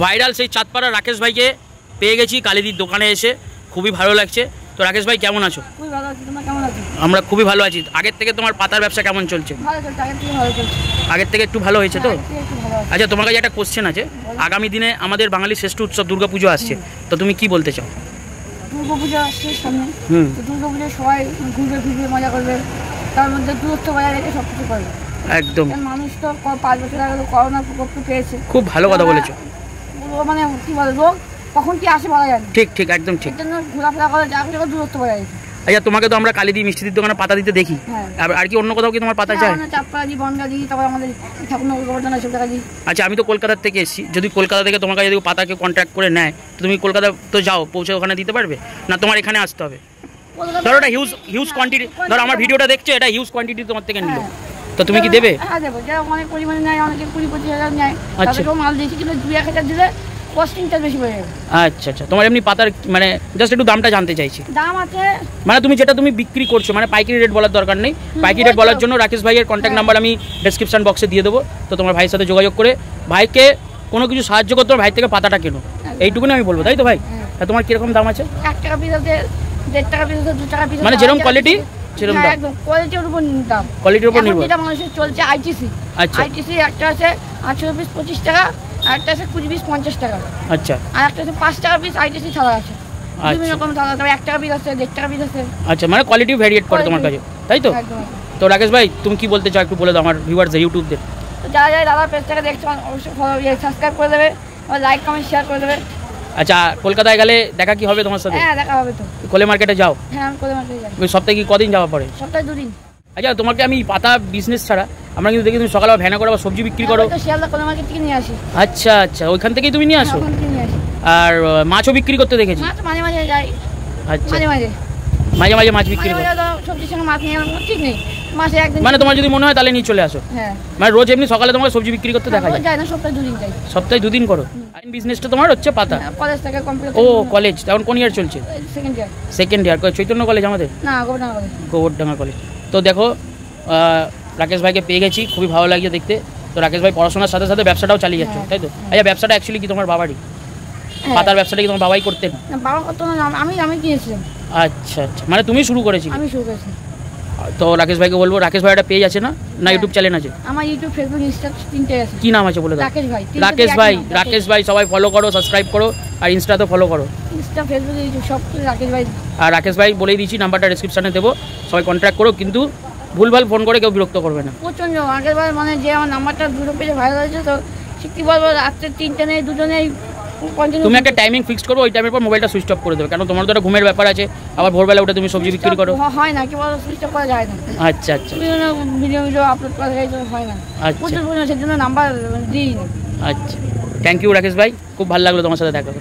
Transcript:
Viral সেই চাঁদপাড়া রাকেশ ভাইকে পেয়ে গেছি কালীদির দোকানে এসে, খুবই ভালো লাগছে। তো রাকেশ ভাই কেমন আছো? আমরা খুবই ভালো আছি। আগের থেকে তোমার পাতার ব্যবসা কেমন চলছে? আগের থেকে একটু ভালো হয়েছে তো? আচ্ছা, তোমার কাছে একটা কোশ্চেন আছে। আগামী দিনে আমাদের বাঙালির শ্রেষ্ঠ উৎসব দুর্গাপুজো আসছে, তো তুমি কি বলতে চাও? দুর্গাপুজো আসছে সামনে, দুর্গাপুজো সবাই ঘুরবে ফিরবে মজা করবে, তার মধ্যে দূরত্ব বজায় রেখে সব কিছু করবে। একদম, মানুষ তো 5 বছর আগে করোনার প্রকোপ পেয়েছে। খুব ভালো কথা বলেছো। মানে কি বলে, রোগ কখন কি আসে বলা যায় না। ঠিক ঠিক, একদম ঠিক। জন্য ঘোরাফেরা করে যা করে দূরত্ব বজায় রেখে। আচ্ছা, তোমাকে তো আমরা কালীদি মিষ্টির দোকানে পাতা দিতে দেখি, আর কি অন্য কোথাও কি তোমার পাতা চাই? চাঁদপাড়া বনগাঁ, তারপর আমাদের ঠাকুরনগর গোবর্ধন সব জায়গায়। আচ্ছা, আমি তো কলকাতা থেকে এসেছি, যদি কলকাতা থেকে তোমার কাছে যদি পাতাকে কন্ট্যাক্ট করে নেয়, তুমি কলকাতা তো যাও, পৌঁছে ওখানে দিতে পারবে না? তোমার এখানে আসতে হবে। ধরো এটা হিউজ কোয়ান্টিটি, ধরো আমার ভিডিওটা দেখছো, এটা হিউজ কোয়ান্টিটি তোমার থেকে নিল, তো তুমি কি দেবে? হ্যাঁ দেবো, যারা অনেক পরিমাণে নেয়, অনেকে 20-25 হাজার নেয়, তাদেরকেও মাল দিয়েছি, কিন্তু 2-1 হাজার দিলে কস্টিংটা বেশি হয়ে যাবে। আচ্ছা আচ্ছা, তোমার এমনি পাতার মানে জাস্ট একটু দামটা জানতে চাইছি। দাম আছে মানে তুমি যেটা তুমি বিক্রি করছো, মানে পাইকারি রেট বলার দরকার নেই, পাইকারি রেট বলার জন্য রাকেশ ভাইয়ের কন্ট্যাক্ট নাম্বার আমি ডেসক্রিপশন বক্সে দিয়ে দেবো। তো তোমার ভাইয়ের সাথে যোগাযোগ করে ভাইকে কোনো কিছু সাহায্য করতে হবে, ভাই থেকে পাতাটা কেনো, এইটুকুনি আমি বলবো, তাই তো ভাই? তোমার কিরকম দাম আছে? 1 টাকা পিস আছে, 1.5 টাকা পিস আছে, 2 টাকা পিস, মানে যেরকম কোয়ালিটি সেরকম দাম। একদম কোয়ালিটির উপর দাম, কোয়ালিটির উপর নির্ভর। যেটা মানুষের চলছে আইটিসি। আচ্ছা, আইটিসি একটা আছে 18 পিস 25 টাকা, আর একটা আছে 20 পিস 50 টাকা। আচ্ছা, আর একটা আছে 5 টাকা পিস আইটিসি ছাড়া আছে। বিভিন্ন রকম ছাড়া আছে, 1 টাকা পিস আছে, 1.5 টাকা পিস আছে। আচ্ছা, মানে কোয়ালিটি ভেরিয়েট করে তোমার কাছে, তাই তো? তো রাকেশ ভাই, তুমি কি বলতে চাও একটু বলে দাও আমার ভিউয়ার্স ইউটিউবদের। তো যারা যারা দাদা পেজটাকে দেখছো অবশ্যই ফলো সাবস্ক্রাইব করে দেবে, আর লাইক কমেন্ট শেয়ার করে দেবে। আচ্ছা, কলকাতায় গেলে দেখা কি হবে তোমার সাথে? হ্যাঁ, দেখা হবে তো। কোলে মার্কেটে যাও? হ্যাঁ, আমি কোলে মার্কেটে যাই। সপ্তাহে কি কদিন যাওয়া পড়ে? সপ্তাহে 2 দিন। আচ্ছা, তোমাকে আমি পাতা বিজনেস ছাড়া আমরা কিন্তু দেখি তুমি সকালে ভ্যানে করে আবার সবজি বিক্রি করো। শিয়ালদা কোলে মার্কেট থেকে নিয়ে আসি। আচ্ছা আচ্ছা, ওইখান থেকেই তুমি নিয়ে আসো? ওখান থেকে নিয়ে আসি। আর মাছও বিক্রি করতে দেখেছি? মাছ মাঝে মাঝে যাই। আচ্ছা, মাঝে মাঝে মাছ বিক্রি করো? সবজির সঙ্গে মাছ নিয়ে ঠিক নেই, মাসে একদিন। মানে তোমার যদি মনে হয় তাহলে নিয়ে চলে আসো? হ্যাঁ, মানে রোজ এমনি সকালে তোমার সবজি বিক্রি করতে দেখা যায় না? সপ্তাহে 2 দিন যাই। সপ্তাহে 2 দিন করো? বিজনেসটা তোমার হচ্ছে পাতা? কলেজ থেকে কমপ্লিট। ও কলেজ, এখন কোন ইয়ার চলছে? Second year. চৈতন্য কলেজ আমাদের? না, গোবরডাঙ্গা কলেজ। তো দেখো, রাকেশ ভাইকে পেয়ে গেছি, খুবই ভালো লাগছে দেখতে। তো রাকেশ ভাই পড়াশোনার সাথে সাথে ব্যবসাটাও চালিয়ে যাচ্ছে, তাই তো? আচ্ছা, ব্যবসাটা অ্যাকচুয়ালি কি তোমার বাবারই? পাতার ব্যবসাটা কি তোমার বাবাই করতেন? বাবা করতো না, আমি কিনেছিলাম। আচ্ছা আচ্ছা, মানে তুমি শুরু করেছিলে? আমি শুরু করেছি। তো রাকেশ ভাইকে বলবো, রাকেশ ভাই একটা পেজ আছে না ইউটিউব চ্যানেল আছে? আমার ইউটিউব, ফেসবুক, ইনস্টা 3টে আছে। কি নাম আছে বলে দাও? রাকেশ ভাই সবাই ফলো করো, সাবস্ক্রাইব করো, আর ইনস্টাতে ফলো করো। ইনস্টা, ফেসবুক, ইউটিউব সব রাকেশ ভাই। আর রাকেশ ভাই বলেই দিচ্ছি, নাম্বারটা ডেসক্রিপশনে দেবো, সবাই কন্ট্যাক্ট করো, কিন্তু ভুলভাল ফোন করে কেউ বিরক্ত করবে না। প্রচন্ড রাকেশ ভাই মানে যে আমার নাম্বারটা দুটো পেজে ভাইরাল হয়েছে, তো কি বলবো, রাত্রে 3টে নেই, 2টো নেই। তুমি একটা টাইমিং ফিক্স করো, ওই টাইমের পর মোবাইলটা সুইচ অফ করে দেবে, কারণ তোমার তো একটা ঘুমের ব্যাপার আছে, আবার ভোরবেলা উঠে তুমি সবজি বিক্রি করো। হয় না, কি বলো, সুইচ অফ করা যায় না। আচ্ছা আচ্ছা, ভিডিও আপলোড করা যায়, হয় না। প্রচুর, সেজন্য নাম্বার দিই। আচ্ছা, থ্যাংক ইউ রাকেশ ভাই, খুব ভালো লাগলো তোমার সাথে দেখা করে।